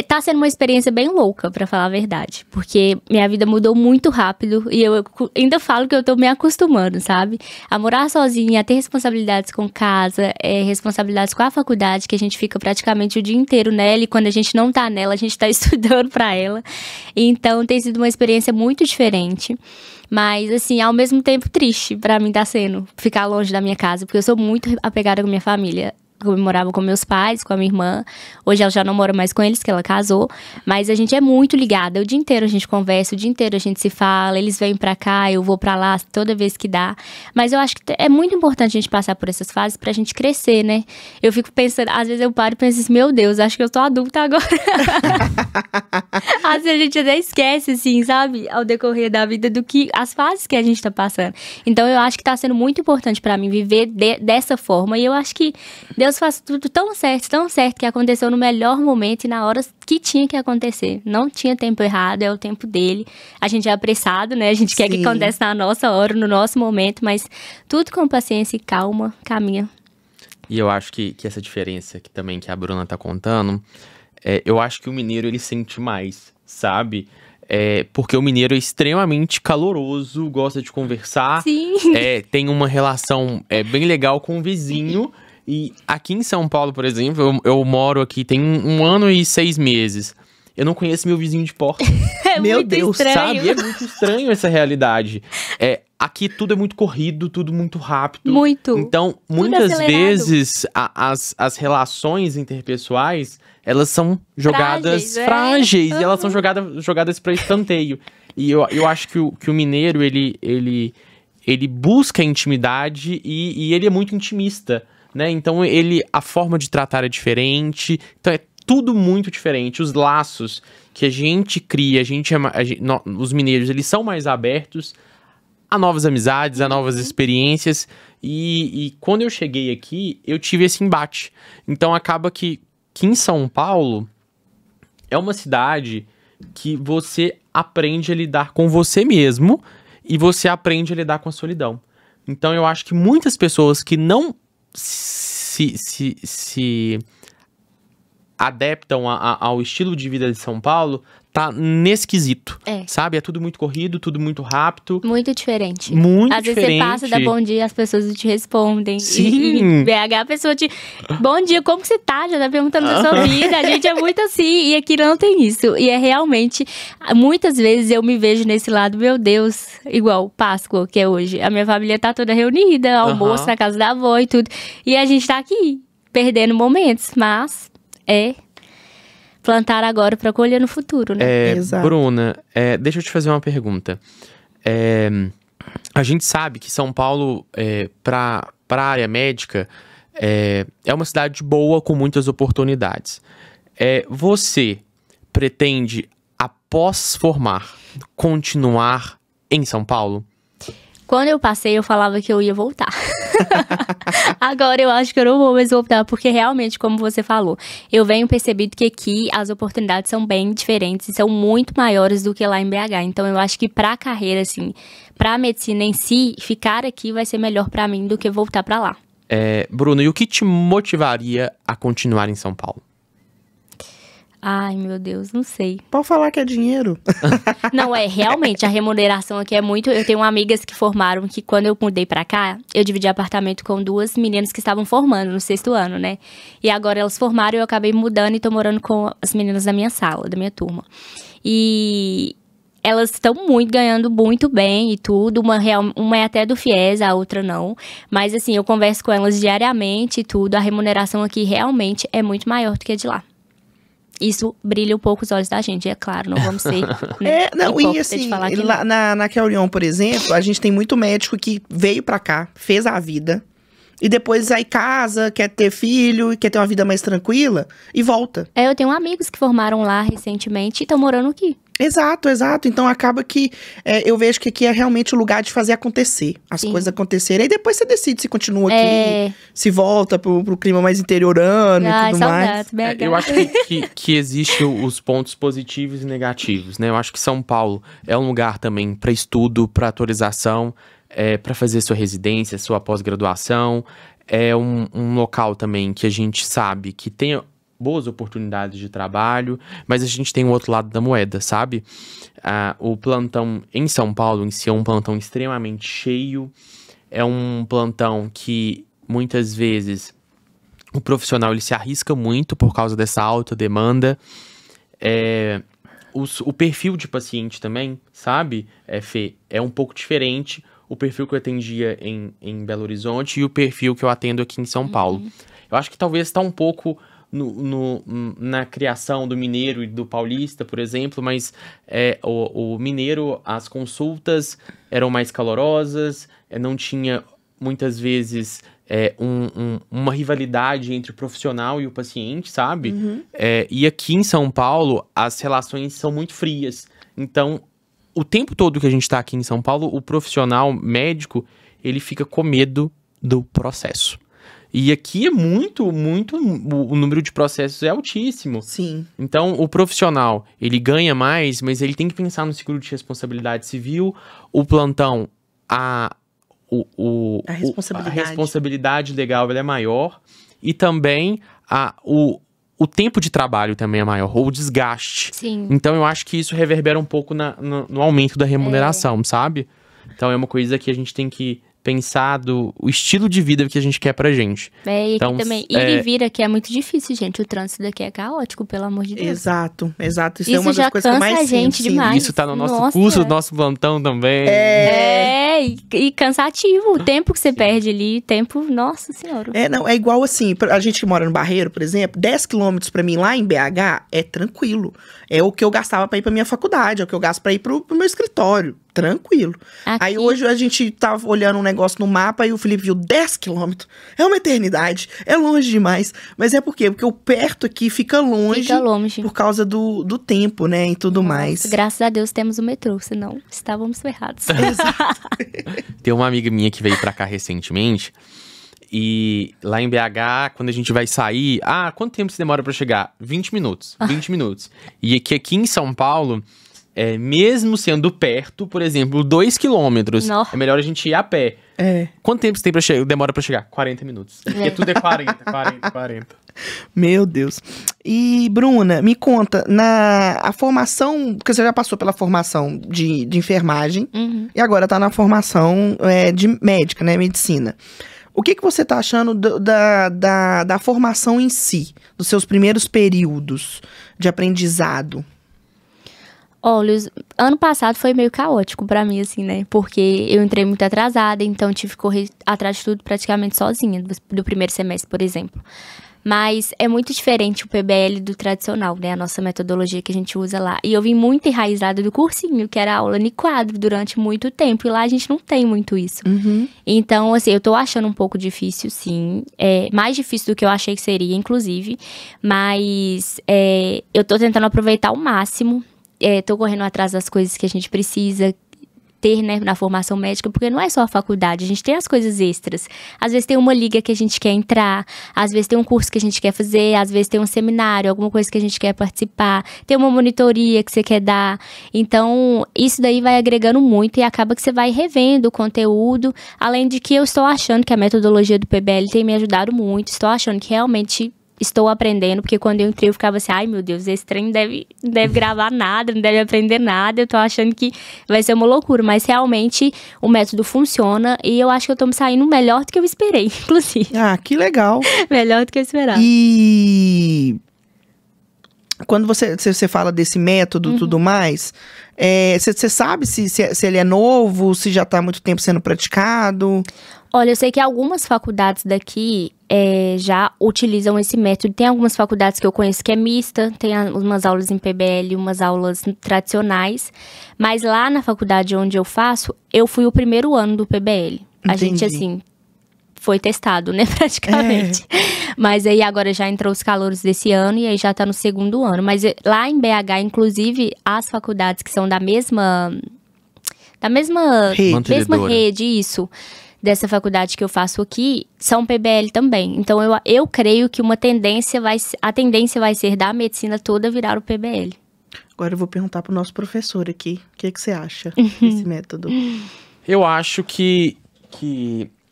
Tá sendo uma experiência bem louca, pra falar a verdade. Porque minha vida mudou muito rápido e eu ainda falo que eu tô me acostumando, sabe? A morar sozinha, a ter responsabilidades com casa, responsabilidades com a faculdade, que a gente fica praticamente o dia inteiro nela, e quando a gente não tá nela, a gente tá estudando pra ela. Então tem sido uma experiência muito diferente. Mas, assim, ao mesmo tempo triste pra mim tá sendo ficar longe da minha casa, porque eu sou muito apegada com minha família. Eu morava com meus pais, com a minha irmã. Hoje ela já não mora mais com eles, que ela casou. Mas a gente é muito ligada. O dia inteiro a gente conversa, o dia inteiro a gente se fala. Eles vêm pra cá, eu vou pra lá toda vez que dá. Mas eu acho que é muito importante a gente passar por essas fases pra gente crescer, né? Eu fico pensando, às vezes eu paro e penso assim, meu Deus, acho que eu tô adulta agora. Às vezes a gente até esquece, assim, sabe? Ao decorrer da vida, do que as fases que a gente tá passando. Então eu acho que tá sendo muito importante pra mim viver dessa forma. E eu acho que Deus faz tudo tão certo, que aconteceu no melhor momento e na hora que tinha que acontecer. Não tinha tempo errado, é o tempo dele. A gente é apressado, né? A gente quer que aconteça na nossa hora, no nosso momento, mas tudo com paciência e calma, caminha. E eu acho que essa diferença que também que a Bruna tá contando, eu acho que o mineiro, ele sente mais, sabe? Porque o mineiro é extremamente caloroso, gosta de conversar. Sim. Tem uma relação bem legal com o vizinho. E aqui em São Paulo, por exemplo, eu moro aqui tem 1 ano e 6 meses. Eu não conheço meu vizinho de porta. Meu Deus, estranho. Sabe? É muito estranho essa realidade. Aqui tudo é muito corrido, tudo muito rápido. Muito. Então, muitas vezes, as relações interpessoais, elas são jogadas frágeis. E elas são jogadas para escanteio. E eu acho que o mineiro, ele busca intimidade e ele é muito intimista, né? Então, a forma de tratar é diferente. Então, é tudo muito diferente. Os laços que a gente cria, os mineiros, eles são mais abertos a novas amizades, a novas experiências. E quando eu cheguei aqui, eu tive esse embate. Então, acaba que em São Paulo é uma cidade que você aprende a lidar com você mesmo e você aprende a lidar com a solidão. Então, eu acho que muitas pessoas que não se adaptam ao estilo de vida de São Paulo, tá nesse quesito, sabe? É tudo muito corrido, tudo muito rápido. Muito diferente. Muito Às diferente. vezes você passa, dá bom dia, as pessoas te respondem. Sim. E em BH a pessoa te... Bom dia, como que você tá? Já tá perguntando da sua vida. A gente é muito assim, e aqui não tem isso. E é realmente... Muitas vezes eu me vejo nesse lado, meu Deus, igual Páscoa, que é hoje. A minha família tá toda reunida, almoço na casa da avó e tudo. E a gente tá aqui, perdendo momentos, mas plantar agora para colher no futuro, né? Exato. Bruna, deixa eu te fazer uma pergunta. A gente sabe que São Paulo, para a área médica, é uma cidade boa com muitas oportunidades. Você pretende, após formar, continuar em São Paulo? Quando eu passei, eu falava que eu ia voltar. Agora eu acho que eu não vou mais voltar, porque realmente, como você falou, eu venho percebido que aqui as oportunidades são bem diferentes e são muito maiores do que lá em BH. Então eu acho que pra carreira, assim, pra medicina em si, ficar aqui vai ser melhor pra mim do que voltar pra lá. Bruno, e o que te motivaria a continuar em São Paulo? Ai, meu Deus, não sei. Pode falar que é dinheiro. Não, realmente, a remuneração aqui é muito... Eu tenho amigas que formaram que quando eu mudei pra cá, eu dividi apartamento com 2 meninas que estavam formando no 6º ano, né? E agora elas formaram e eu acabei mudando e tô morando com as meninas da minha sala, da minha turma. E elas estão ganhando muito bem e tudo. Uma é até do FIES, a outra não. Mas assim, eu converso com elas diariamente e tudo. A remuneração aqui realmente é muito maior do que a de lá. Isso brilha um pouco os olhos da gente, é claro, não vamos ser e assim, lá na Keurion, por exemplo, a gente tem muito médico que veio pra cá, fez a vida, e depois aí casa, quer ter filho, quer ter uma vida mais tranquila, e volta. Eu tenho amigos que formaram lá recentemente e estão morando aqui. Exato. Então acaba que eu vejo que aqui é realmente o lugar de fazer acontecer. As coisas acontecerem. Aí depois você decide se continua aqui, se volta pro clima mais interiorano e tudo mais. Eu acho que existe os pontos positivos e negativos, né? Eu acho que São Paulo é um lugar também para estudo, para atualização, para fazer sua residência, sua pós-graduação. É um local também que a gente sabe que tem boas oportunidades de trabalho, mas a gente tem o outro lado da moeda, sabe? O plantão em São Paulo em si é um plantão extremamente cheio, é um plantão que muitas vezes o profissional ele se arrisca muito por causa dessa alta demanda. O perfil de paciente também, sabe, Fê, é um pouco diferente. O perfil que eu atendia em Belo Horizonte e o perfil que eu atendo aqui em São Paulo. Eu acho que talvez está um pouco na criação do mineiro e do paulista, por exemplo, mas o mineiro, as consultas eram mais calorosas, não tinha muitas vezes uma rivalidade entre o profissional e o paciente, sabe? E aqui em São Paulo, as relações são muito frias. Então, o tempo todo que a gente está aqui em São Paulo, o profissional médico, ele fica com medo do processo. E aqui é muito, o número de processos é altíssimo. Sim. Então, o profissional, ele ganha mais, mas ele tem que pensar no seguro de responsabilidade civil, o plantão, a responsabilidade legal ela é maior, e também o tempo de trabalho também é maior, ou o desgaste. Sim. Então, eu acho que isso reverbera um pouco no aumento da remuneração, sabe? Então, é uma coisa que a gente tem que pensar o estilo de vida que a gente quer pra gente. E então, aqui também, ir e vir aqui é muito difícil, gente. O trânsito daqui é caótico, pelo amor de Deus. Exato. Isso é uma das coisas que eu mais cansa a gente demais. Isso tá no nosso curso, do nosso plantão também. E cansativo. O tempo que você perde ali, nossa senhora. É igual assim, a gente que mora no Barreiro, por exemplo, 10 quilômetros pra mim lá em BH é tranquilo. É o que eu gastava pra ir pra minha faculdade, é o que eu gasto pra ir pro meu escritório. Tranquilo. Aqui... Aí hoje a gente tava olhando um negócio no mapa e o Felipe viu 10 quilômetros. É uma eternidade. É longe demais. Mas é por quê? Porque o perto aqui fica longe. Por causa do tempo, né? E tudo mais. Graças a Deus temos o metrô, senão estávamos ferrados. Exato. Tem uma amiga minha que veio pra cá recentemente. E lá em BH, quando a gente vai sair... quanto tempo você demora pra chegar? 20 minutos. 20 minutos. E aqui em São Paulo... mesmo sendo perto, por exemplo, 2 quilômetros, é melhor a gente ir a pé. Quanto tempo você demora pra chegar? 40 minutos. Porque tudo é 40. Meu Deus. E, Bruna, me conta, a formação, porque você já passou pela formação de enfermagem, e agora tá na formação de médica, né, medicina. O que você tá achando da formação em si, dos seus primeiros períodos de aprendizado? Olha, ano passado foi meio caótico pra mim, assim, né? Porque eu entrei muito atrasada, então tive que correr atrás de tudo praticamente sozinha, do primeiro semestre, por exemplo. Mas é muito diferente o PBL do tradicional, né? A nossa metodologia que a gente usa lá. E eu vim muito enraizada do cursinho, que era aula em quadro durante muito tempo. E lá a gente não tem muito isso. Então, assim, eu tô achando um pouco difícil, sim. É mais difícil do que eu achei que seria, inclusive. Mas eu tô tentando aproveitar ao máximo. Tô correndo atrás das coisas que a gente precisa ter, né, na formação médica, porque não é só a faculdade, a gente tem as coisas extras. Às vezes tem uma liga que a gente quer entrar, às vezes tem um curso que a gente quer fazer, às vezes tem um seminário, alguma coisa que a gente quer participar, tem uma monitoria que você quer dar. Então, isso daí vai agregando muito e acaba que você vai revendo o conteúdo, além de que eu estou achando que a metodologia do PBL tem me ajudado muito, estou achando que realmente estou aprendendo, porque quando eu entrei eu ficava assim, ai meu Deus, esse trem não deve gravar nada, não deve aprender nada, eu tô achando que vai ser uma loucura, mas realmente o método funciona e eu acho que eu tô me saindo melhor do que eu esperei, inclusive. Ah, que legal. Melhor do que eu esperava. E quando você fala desse método e tudo mais, você sabe se ele é novo, se já tá há muito tempo sendo praticado? Olha, eu sei que algumas faculdades daqui já utilizam esse método. Tem algumas faculdades que eu conheço que é mista, tem umas aulas em PBL, umas aulas tradicionais. Mas lá na faculdade onde eu faço, eu fui o primeiro ano do PBL. A gente, assim, foi testado, né, praticamente. Mas aí agora já entrou os calouros desse ano e aí já tá no segundo ano. Mas lá em BH, inclusive, as faculdades que são da mesma rede, isso, dessa faculdade que eu faço aqui, são PBL também. Então, eu creio que a tendência vai ser da medicina toda virar o PBL. Agora eu vou perguntar pro nosso professor aqui, o que você acha desse método? Eu acho que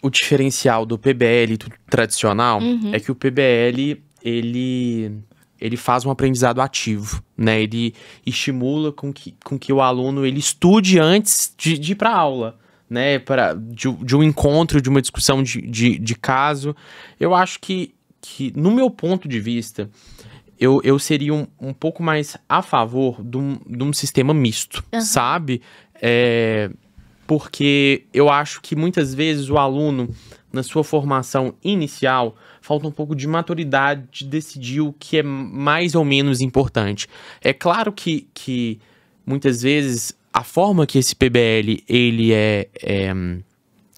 o diferencial do PBL tradicional é que o PBL, ele faz um aprendizado ativo, né? Ele estimula com que o aluno ele estude antes de ir para a aula, né? De um encontro, de uma discussão de caso. Eu acho que, no meu ponto de vista, eu seria um pouco mais a favor de um sistema misto, sabe? Porque eu acho que muitas vezes o aluno, na sua formação inicial, falta um pouco de maturidade de decidir o que é mais ou menos importante. É claro que muitas vezes a forma que esse PBL,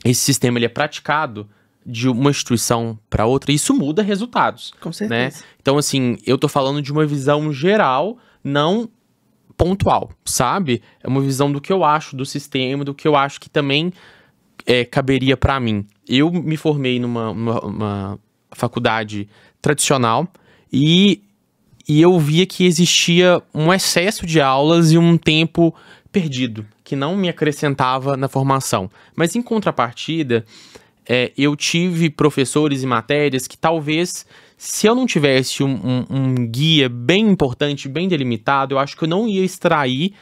esse sistema ele é praticado de uma instituição para outra, isso muda resultados. Com certeza. Né? Então, assim, eu tô falando de uma visão geral, não pontual, sabe? É uma visão do que eu acho do sistema, do que eu acho que também caberia para mim. Eu me formei numa faculdade tradicional e eu via que existia um excesso de aulas e um tempo perdido, que não me acrescentava na formação. Mas, em contrapartida, eu tive professores e matérias que talvez, se eu não tivesse um guia bem importante, bem delimitado, eu acho que eu não ia extrair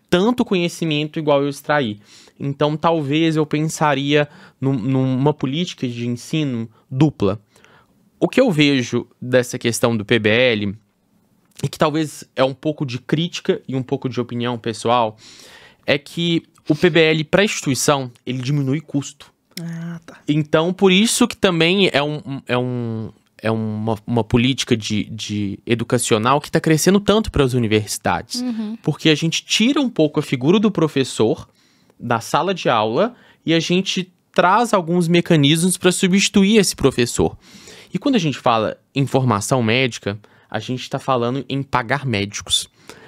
tanto conhecimento igual eu extraí. Então, talvez eu pensaria numa política de ensino dupla. O que eu vejo dessa questão do PBL, e que talvez é um pouco de crítica e um pouco de opinião pessoal, é que o PBL para a instituição, ele diminui custo. Ah, tá. Então, por isso que também uma política de educacional que está crescendo tanto para as universidades. Porque a gente tira um pouco a figura do professor da sala de aula e a gente traz alguns mecanismos para substituir esse professor. E quando a gente fala em formação médica, a gente está falando em pagar médicos.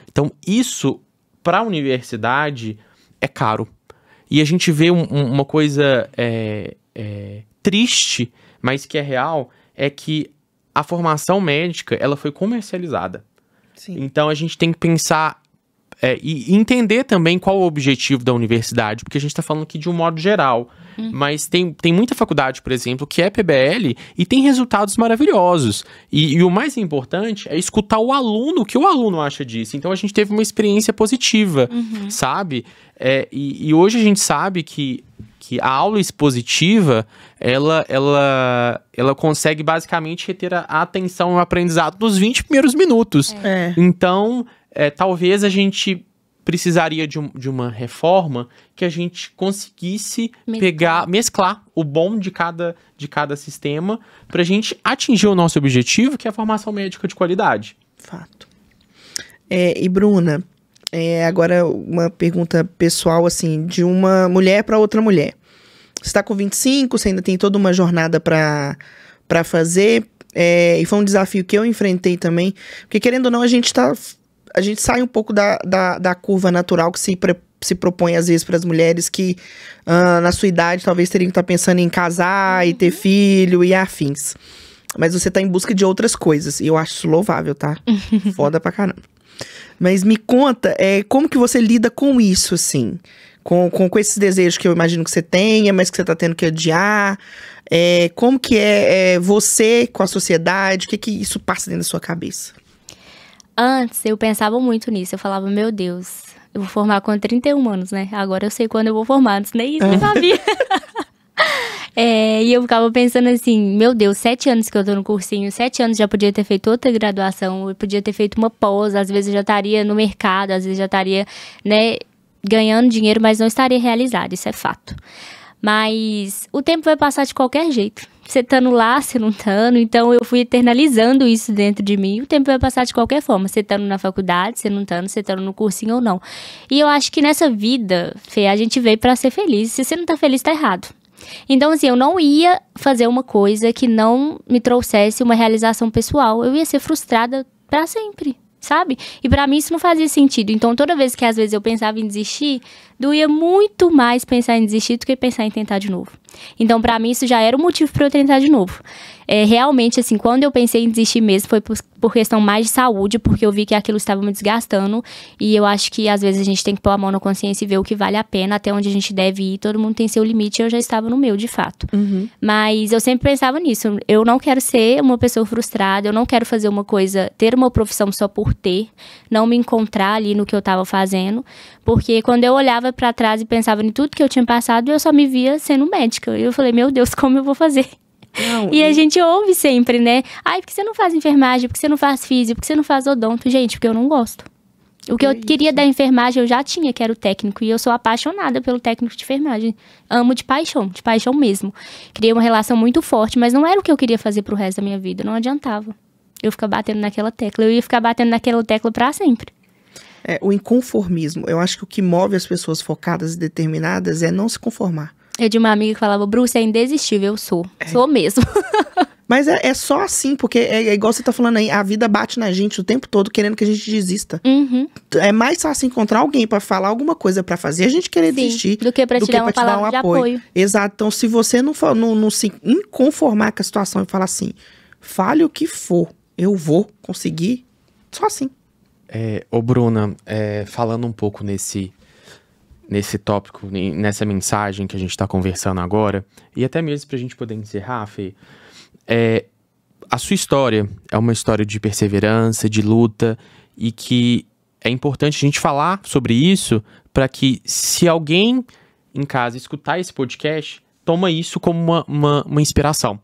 Então, isso, para a universidade, é caro. E a gente vê uma coisa triste, mas que é real, é que a formação médica, ela foi comercializada. Sim. Então, a gente tem que pensar e entender também qual é o objetivo da universidade, porque a gente está falando aqui de um modo geral. Mas tem muita faculdade, por exemplo, que é PBL e tem resultados maravilhosos. E o mais importante é escutar o aluno, o que o aluno acha disso. Então, a gente teve uma experiência positiva, sabe? E hoje a gente sabe que a aula expositiva, ela consegue basicamente reter a atenção e o aprendizado nos 20 primeiros minutos. Então, talvez a gente precisaria de uma reforma que a gente conseguisse mesclar o bom de cada sistema para a gente atingir o nosso objetivo, que é a formação médica de qualidade. Fato. E Bruna, agora uma pergunta pessoal, assim, de uma mulher para outra mulher. Você está com 25, você ainda tem toda uma jornada para fazer, e foi um desafio que eu enfrentei também, porque querendo ou não, a gente sai um pouco da curva natural que se propõe às vezes para as mulheres que na sua idade talvez teriam que estar pensando em casar e ter filho e afins. Mas você tá em busca de outras coisas, e eu acho isso louvável, tá? Foda pra caramba. Mas me conta, como que você lida com isso, assim? com esses desejos que eu imagino que você tenha, mas que você tá tendo que adiar? Como que é você com a sociedade? O que isso passa dentro da sua cabeça? Antes, eu pensava muito nisso. Eu falava, meu Deus, eu vou formar com 31 anos, né? Agora eu sei quando eu vou formar. Antes nem isso eu sabia. E eu ficava pensando assim, meu Deus, 7 anos que eu tô no cursinho, 7 anos já podia ter feito outra graduação, eu podia ter feito uma pós, às vezes eu já estaria no mercado, às vezes já estaria, né, ganhando dinheiro, mas não estaria realizada, isso é fato. Mas o tempo vai passar de qualquer jeito. Você estando lá, você não estando, então eu fui eternalizando isso dentro de mim. O tempo vai passar de qualquer forma, você estando na faculdade, você não estando, você estando no cursinho ou não. E eu acho que nessa vida, Fê, a gente veio pra ser feliz. Se você não tá feliz, tá errado. Então, assim, eu não ia fazer uma coisa que não me trouxesse uma realização pessoal. Eu ia ser frustrada pra sempre, sabe? E pra mim isso não fazia sentido. Então, toda vez que às vezes eu pensava em desistir, doía muito mais pensar em desistir do que pensar em tentar de novo. Então, pra mim, isso já era um motivo pra eu tentar de novo. Realmente, assim, quando eu pensei em desistir mesmo, foi por questão mais de saúde, porque eu vi que aquilo estava me desgastando. E eu acho que, às vezes, a gente tem que pôr a mão na consciência e ver o que vale a pena, até onde a gente deve ir. Todo mundo tem seu limite, eu já estava no meu, de fato. Uhum. Mas eu sempre pensava nisso. Eu não quero ser uma pessoa frustrada, eu não quero fazer uma coisa, ter uma profissão só por ter, não me encontrar ali no que eu estava fazendo. Porque quando eu olhava pra trás e pensava em tudo que eu tinha passado, eu só me via sendo médica. E eu falei, meu Deus, como eu vou fazer? Não, E a gente ouve sempre, né? Ai, por que você não faz enfermagem? Por que você não faz físio? Por que você não faz odonto? Gente, porque eu não gosto. O que eu queria da enfermagem eu já tinha, que era o técnico. E eu sou apaixonada pelo técnico de enfermagem. Amo de paixão mesmo. Criei uma relação muito forte, mas não era o que eu queria fazer pro resto da minha vida. Não adiantava. Eu ficar batendo naquela tecla. Eu ia ficar batendo naquela tecla pra sempre. O inconformismo. Eu acho que o que move as pessoas focadas e determinadas é não se conformar. Eu tinha uma amiga que falava, Bru, você é indesistível. Eu sou. Sou mesmo. Mas é só assim, porque é igual você tá falando aí, a vida bate na gente o tempo todo querendo que a gente desista. Uhum. É mais fácil encontrar alguém pra falar alguma coisa pra fazer, a gente querer desistir. Do que pra te dar uma palavra de apoio. Exato. Então, se você não se inconformar com a situação e falar assim, fale o que for, eu vou conseguir, só assim. Ô Bruna, falando um pouco nesse tópico, nessa mensagem que a gente está conversando agora, e até mesmo pra gente poder encerrar, Fê, a sua história é uma história de perseverança, de luta, e que é importante a gente falar sobre isso para que, se alguém em casa escutar esse podcast, toma isso como uma inspiração.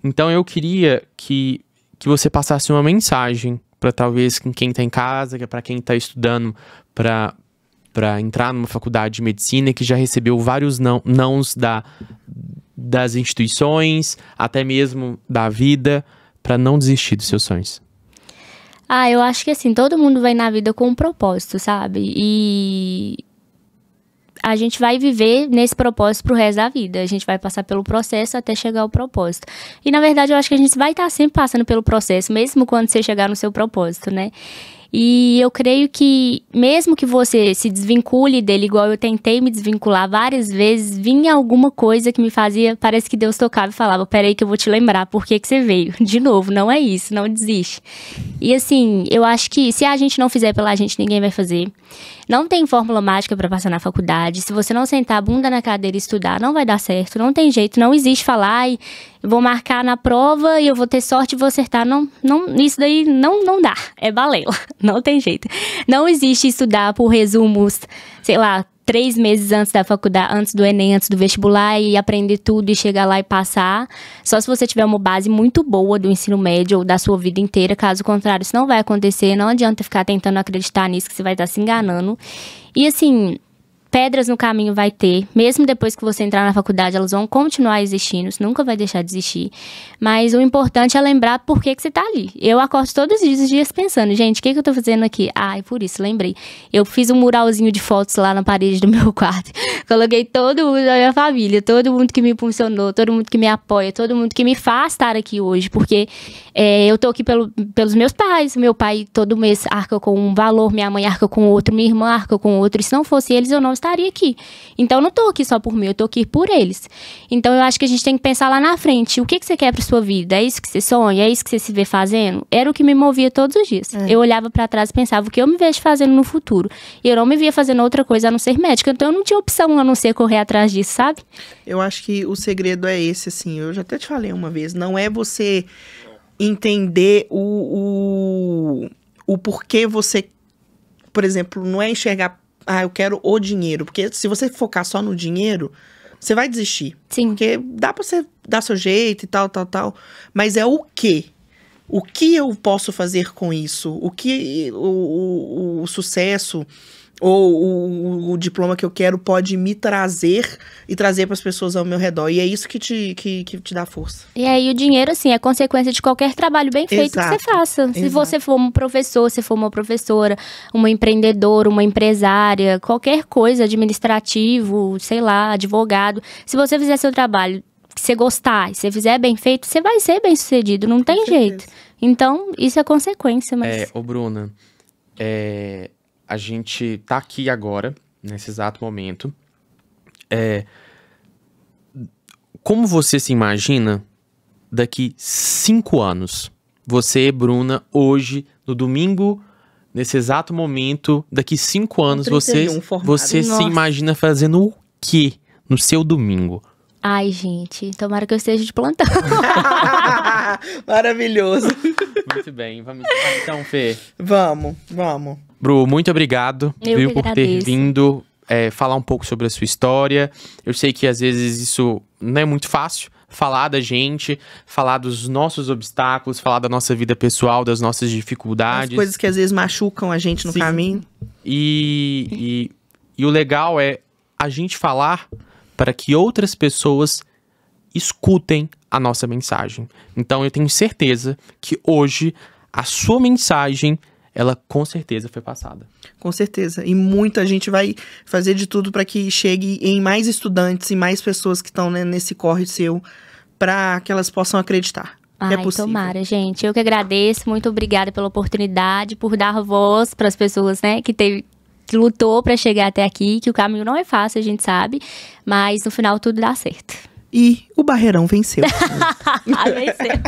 Então eu queria que você passasse uma mensagem para talvez quem está em casa, para quem está estudando para entrar numa faculdade de medicina, que já recebeu vários nãos das instituições, até mesmo da vida, para não desistir dos seus sonhos. Eu acho que assim, todo mundo vai na vida com um propósito, sabe? E a gente vai viver nesse propósito pro resto da vida. A gente vai passar pelo processo até chegar ao propósito. E, na verdade, eu acho que a gente vai estar sempre passando pelo processo, mesmo quando você chegar no seu propósito, né? E eu creio que, mesmo que você se desvincule dele, igual eu tentei me desvincular várias vezes, vinha alguma coisa que me fazia, parece que Deus tocava e falava, peraí que eu vou te lembrar por que você veio. De novo, não é isso, não desiste. E assim, eu acho que se a gente não fizer pela gente, ninguém vai fazer. Não tem fórmula mágica para passar na faculdade. Se você não sentar a bunda na cadeira e estudar, não vai dar certo. Não tem jeito. Não existe falar, eu vou marcar na prova e eu vou ter sorte e vou acertar. Não, isso daí não dá. É balela. Não tem jeito. Não existe estudar por resumos, sei lá, 3 meses antes da faculdade, antes do Enem, antes do vestibular, e aprender tudo e chegar lá e passar. Só se você tiver uma base muito boa do ensino médio ou da sua vida inteira. Caso contrário, isso não vai acontecer. Não adianta ficar tentando acreditar nisso, que você vai estar se enganando. E assim, pedras no caminho vai ter. Mesmo depois que você entrar na faculdade, elas vão continuar existindo. Você nunca vai deixar de existir. Mas o importante é lembrar por que você tá ali. Eu acordo todos os dias pensando, gente, o que eu tô fazendo aqui? É por isso, lembrei. Eu fiz um muralzinho de fotos lá na parede do meu quarto. Coloquei todo mundo da minha família, todo mundo que me impulsionou, todo mundo que me apoia, todo mundo que me faz estar aqui hoje. Porque eu tô aqui pelos meus pais. Meu pai todo mês arca com um valor, minha mãe arca com outro, minha irmã arca com outro. E se não fosse eles, eu não estaria estaria aqui. Então, eu não tô aqui só por mim, eu tô aqui por eles. Então, eu acho que a gente tem que pensar lá na frente. O que você quer pra sua vida? É isso que você sonha? É isso que você se vê fazendo? Era o que me movia todos os dias. Eu olhava pra trás e pensava o que eu me vejo fazendo no futuro. E eu não me via fazendo outra coisa a não ser médica. Então, eu não tinha opção a não ser correr atrás disso, sabe? Eu acho que o segredo é esse, assim. Eu já até te falei uma vez. Não é você entender o porquê você... Por exemplo, não é enxergar, eu quero o dinheiro. Porque se você focar só no dinheiro, você vai desistir. Sim. Porque dá pra você dar seu jeito e tal. Mas é o quê? O que eu posso fazer com isso? O que o sucesso ou o diploma que eu quero pode me trazer e trazer para as pessoas ao meu redor. E é isso que te dá força. E aí o dinheiro, assim, é consequência de qualquer trabalho bem feito que você faça. Se você for um professor, se for uma professora, uma empreendedora, uma empresária, qualquer coisa, administrativo, sei lá, advogado. Se você fizer seu trabalho, que você gostar, e você fizer bem feito, você vai ser bem sucedido, não tem jeito. Então, isso é consequência, mas... Ô, Bruna, a gente tá aqui agora, nesse exato momento. Como você se imagina daqui 5 anos? Você, Bruna, hoje, no domingo, nesse exato momento, daqui 5 anos, você se imagina fazendo o quê no seu domingo? Ai, gente, tomara que eu esteja de plantão. Maravilhoso. Muito bem, vamos então, Fê. Vamos. Bru, muito obrigado, viu, por ter vindo falar um pouco sobre a sua história. Eu sei que às vezes isso não é muito fácil, falar da gente, falar dos nossos obstáculos, falar da nossa vida pessoal, das nossas dificuldades. As coisas que às vezes machucam a gente no caminho. E o legal é a gente falar para que outras pessoas escutem a nossa mensagem. Então eu tenho certeza que hoje a sua mensagem, ela com certeza foi passada. Com certeza. E muita gente vai fazer de tudo para que chegue em mais estudantes e mais pessoas que estão, né, nesse corre seu, para que elas possam acreditar. Ai, é possível. Tomara, gente. Eu que agradeço. Muito obrigada pela oportunidade, por dar voz para as pessoas, né, que lutou para chegar até aqui, que o caminho não é fácil, a gente sabe, mas no final tudo dá certo. E o Barreirão venceu. Venceu.